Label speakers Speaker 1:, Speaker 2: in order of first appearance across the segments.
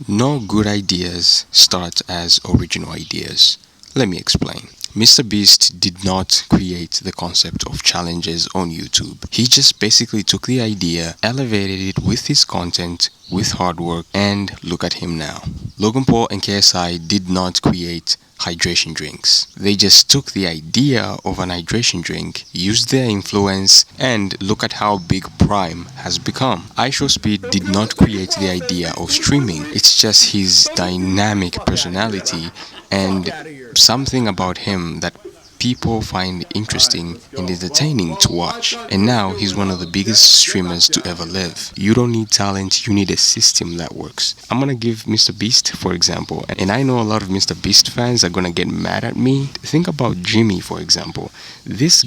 Speaker 1: No good ideas start as original ideas. Let me explain. MrBeast did not create the concept of challenges on YouTube. He just basically took the idea, elevated it with his content, with hard work, and look at him now. Logan Paul and KSI did not create hydration drinks. They just took the idea of an hydration drink, used their influence, and look at how big Prime has become. iShowSpeed did not create the idea of streaming. It's just his dynamic personality and something about him that people find interesting and entertaining to watch. And now he's one of the biggest streamers to ever live. You don't need talent, you need a system that works. I'm gonna give MrBeast for example, and I know a lot of MrBeast fans are gonna get mad at me. Think about Jimmy, for example.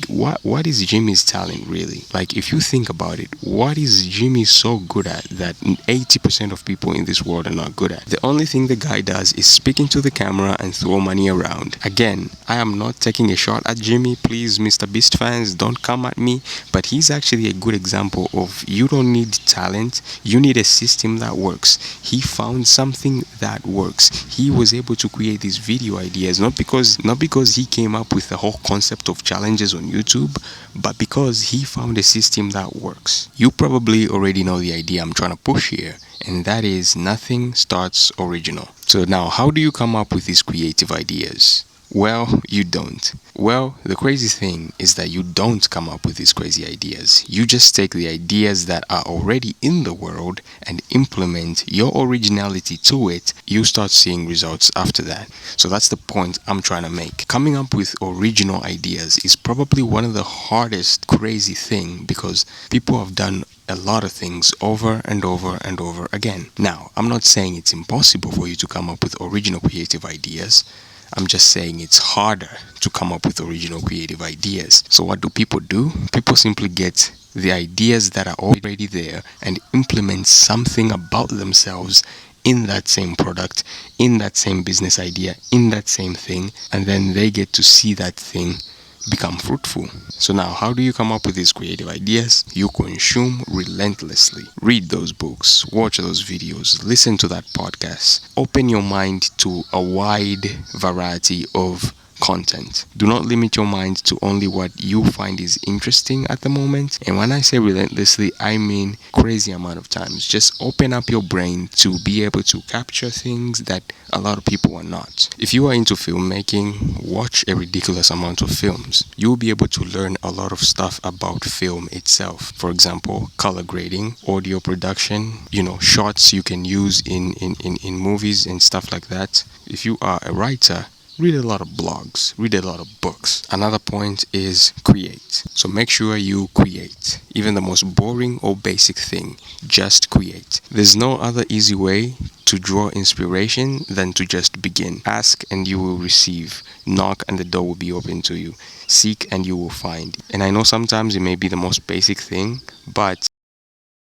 Speaker 1: What is Jimmy's talent really? Like, if you think about it, what is Jimmy so good at that 80% of people in this world are not good at? The only thing the guy does is speak into the camera and throw money around. Again, I am not taking a shot at Jimmy. Please, MrBeast fans, don't come at me. But he's actually a good example of you don't need talent, you need a system that works. He found something that works. He was able to create these video ideas not because he came up with the whole concept of challenges on YouTube, but because he found a system that works. You probably already know the idea I'm trying to push here, and that is nothing starts original. So now, how do you come up with these creative ideas? Well, you don't. Well, the crazy thing is that you don't come up with these crazy ideas. You just take the ideas that are already in the world and implement your originality to it. You start seeing results after that. So that's the point I'm trying to make. Coming up with original ideas is probably one of the hardest crazy thing because people have done a lot of things over and over and over again. Now, I'm not saying it's impossible for you to come up with original creative ideas. I'm just saying it's harder to come up with original creative ideas. So what do? People simply get the ideas that are already there and implement something about themselves in that same product, in that same business idea, in that same thing, and then they get to see that thing become fruitful. So now, how do you come up with these creative ideas? You consume relentlessly. Read those books, watch those videos, listen to that podcast. Open your mind to a wide variety of content. Do not limit your mind to only what you find is interesting at the moment. And when I say relentlessly, I mean crazy amount of times. Just open up your brain to be able to capture things that a lot of people are not. If you are into filmmaking, watch a ridiculous amount of films. You will be able to learn a lot of stuff about film itself. For example, color grading, audio production, shots you can use in movies and stuff like that. If you are a writer, read a lot of blogs, read a lot of books. Another point is create. So make sure you create. Even the most boring or basic thing, just create. There's no other easy way to draw inspiration than to just begin. Ask and you will receive. Knock and the door will be open to you. Seek and you will find. And I know sometimes it may be the most basic thing, but